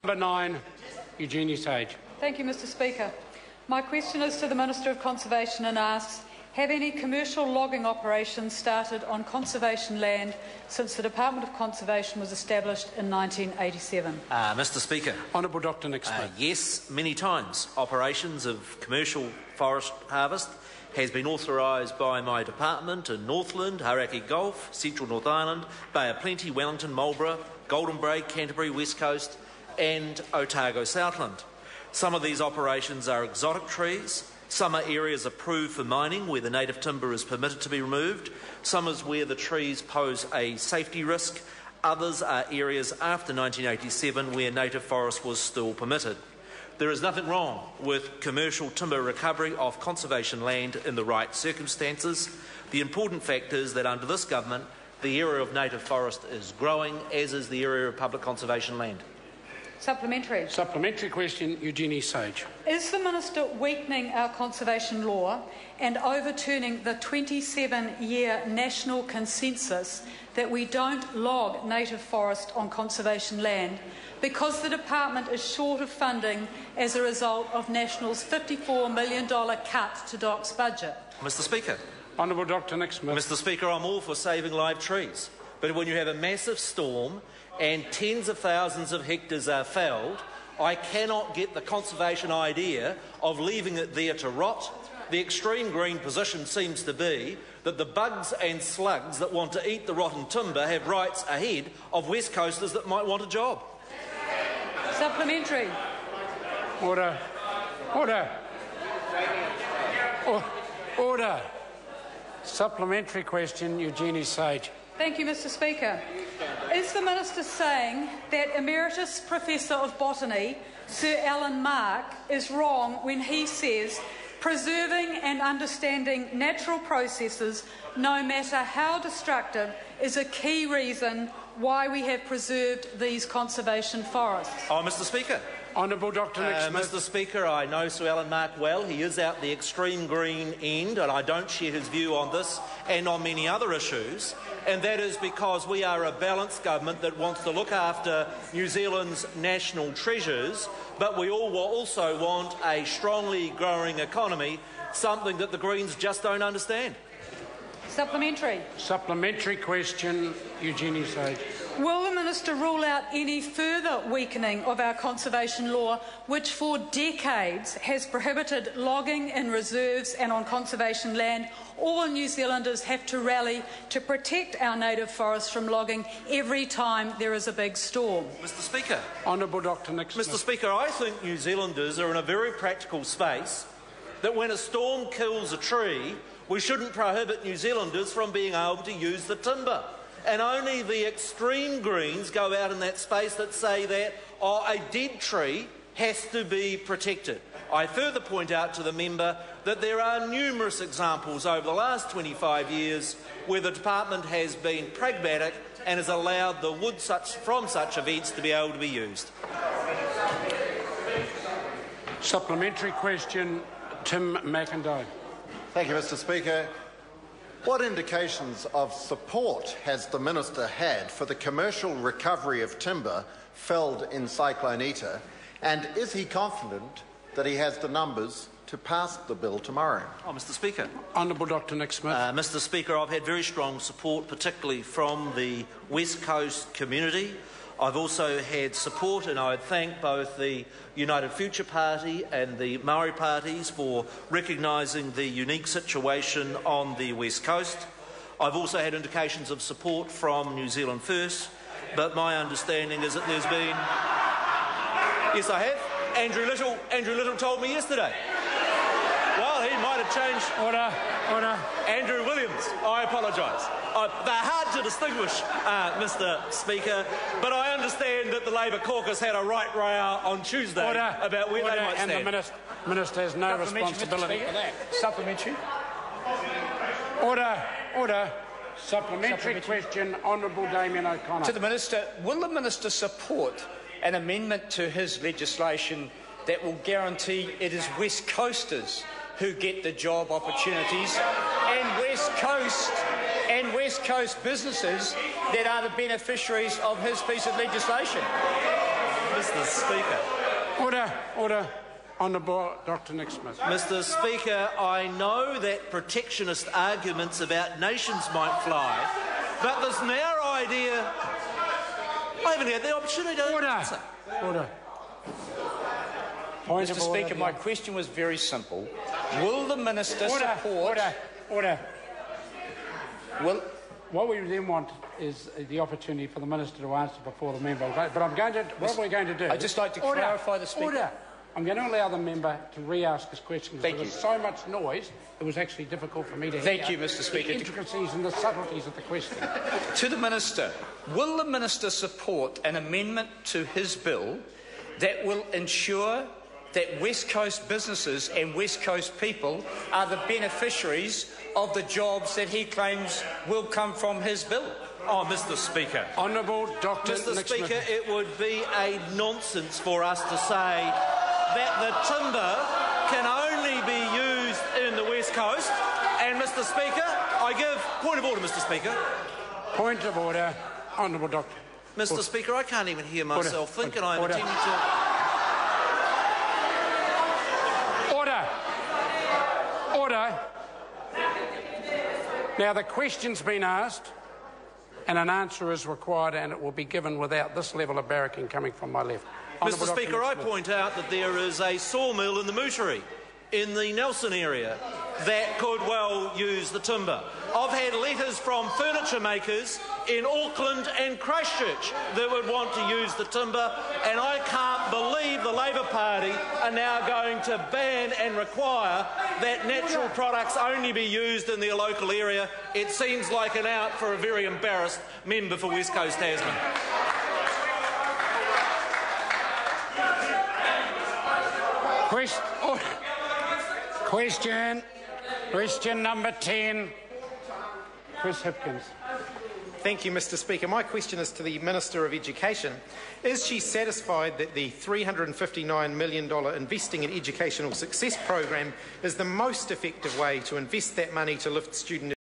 Number 9, Eugenie Sage. Thank you, Mr Speaker. My question is to the Minister of Conservation and asks, have any commercial logging operations started on conservation land since the Department of Conservation was established in 1987? Mr Speaker. Honourable Dr Nixon. Yes, many times. Operations of commercial forest harvest has been authorised by my department in Northland, Hauraki Gulf, Central North Island, Bay of Plenty, Wellington, Marlborough, Golden Brae, Canterbury, West Coast and Otago, Southland. Some of these operations are exotic trees. Some are areas approved for mining where the native timber is permitted to be removed. Some is where the trees pose a safety risk. Others are areas after 1987 where native forest was still permitted. There is nothing wrong with commercial timber recovery of conservation land in the right circumstances. The important fact is that under this government, the area of native forest is growing, as is the area of public conservation land. Supplementary. Supplementary question, Eugenie Sage. Is the Minister weakening our conservation law and overturning the 27-year national consensus that we don't log native forest on conservation land because the department is short of funding as a result of National's $54 million cut to DOC's budget? Mr Speaker. Honourable Dr Nixon. Mr Speaker, I'm all for saving live trees, but when you have a massive storm and tens of thousands of hectares are felled, I cannot get the conservation idea of leaving it there to rot. The extreme green position seems to be that the bugs and slugs that want to eat the rotten timber have rights ahead of West Coasters that might want a job. Supplementary. Order. Order. Order. Supplementary question, Eugenie Sage. Thank you, Mr Speaker. Is the Minister saying that Emeritus Professor of Botany, Sir Alan Mark, is wrong when he says preserving and understanding natural processes, no matter how destructive, is a key reason why we have preserved these conservation forests? Mr Speaker. Honourable Dr Nixon. Mr Speaker, I know Sir Alan Mark well. He is out the extreme green end, and I don't share his view on this and on many other issues. And that is because we are a balanced government that wants to look after New Zealand's national treasures, but we all also want a strongly growing economy, something that the Greens just don't understand. Supplementary. Supplementary question, Eugenie Sage. Will the Minister rule out any further weakening of our conservation law, which for decades has prohibited logging in reserves and on conservation land? All New Zealanders have to rally to protect our native forests from logging every time there is a big storm. Mr Speaker. Honourable Dr Nixon. Mr Speaker, I think New Zealanders are in a very practical space that when a storm kills a tree, we shouldn't prohibit New Zealanders from being able to use the timber. And only the extreme Greens go out in that space that say that a dead tree has to be protected. I further point out to the member that there are numerous examples over the last 25 years where the department has been pragmatic and has allowed the wood from such events to be able to be used. Supplementary question, Tim McIntyre. Thank you, Mr Speaker. What indications of support has the Minister had for the commercial recovery of timber felled in Cyclone Eta, and is he confident that he has the numbers to pass the bill tomorrow? Mr Speaker. Honourable Dr Nick Smith. Mr Speaker, I've had very strong support, particularly from the West Coast community. I've also had support, and I would thank both the United Future Party and the Maori parties for recognising the unique situation on the West Coast. I've also had indications of support from New Zealand First, but my understanding is that there's been... Yes, I have. Andrew Little told me yesterday. Well, he might have changed... Order. Andrew Williams. I apologise. They're hard to distinguish, Mr Speaker, but I understand that the Labour caucus had a right row on Tuesday about where they might stand. And the Minister has no responsibility for that. Supplementary. Order. Supplementary question, Honourable Damien O'Connor. To the Minister, will the Minister support an amendment to his legislation that will guarantee it is West Coasters who get the job opportunities and West Coast businesses that are the beneficiaries of his piece of legislation? Mr. Speaker. Order. Honourable Dr Nick Smith. Mr. Speaker, I know that protectionist arguments about nations might fly, but this now idea, I haven't had the opportunity to answer. Order. Point Mr. of order, Speaker, my question was very simple. Will the Minister support... Order. Will... What we then want is the opportunity for the Minister to answer before the member. But I'm going to... What we're going to do... I'd just like to clarify the Speaker. Order. I'm going to allow the member to re-ask his question because there was so much noise, it was actually difficult for me to hear. Thank you, Mr. Speaker. The intricacies and the subtleties of the question. To the Minister, will the Minister support an amendment to his bill that will ensure that West Coast businesses and West Coast people are the beneficiaries of the jobs that he claims will come from his bill? Oh, Mr. Speaker. Honourable Dr. Mr. Nick Speaker, Smith. it would be a nonsense for us to say that the timber can only be used in the West Coast. And, Mr. Speaker, I give... Point of order, Mr. Speaker. Point of order. Honourable Doctor. Mr. Order. Speaker, I can't even hear myself think, and I'm Order. attempting to... Order. Now, the question's been asked, and an answer is required, and it will be given without this level of barracking coming from my left. Mr. Speaker, I point out that there is a sawmill in the Mootery, in the Nelson area, that could well use the timber. I've had letters from furniture makers in Auckland and Christchurch that would want to use the timber, and I can't believe the Labour Party are now going to ban and require that natural products only be used in their local area. It seems like an out for a very embarrassed member for West Coast Tasman. Question number 10. Chris Hipkins. Thank you, Mr. Speaker. My question is to the Minister of Education. Is she satisfied that the $359 million Investing in Educational Success program is the most effective way to invest that money to lift student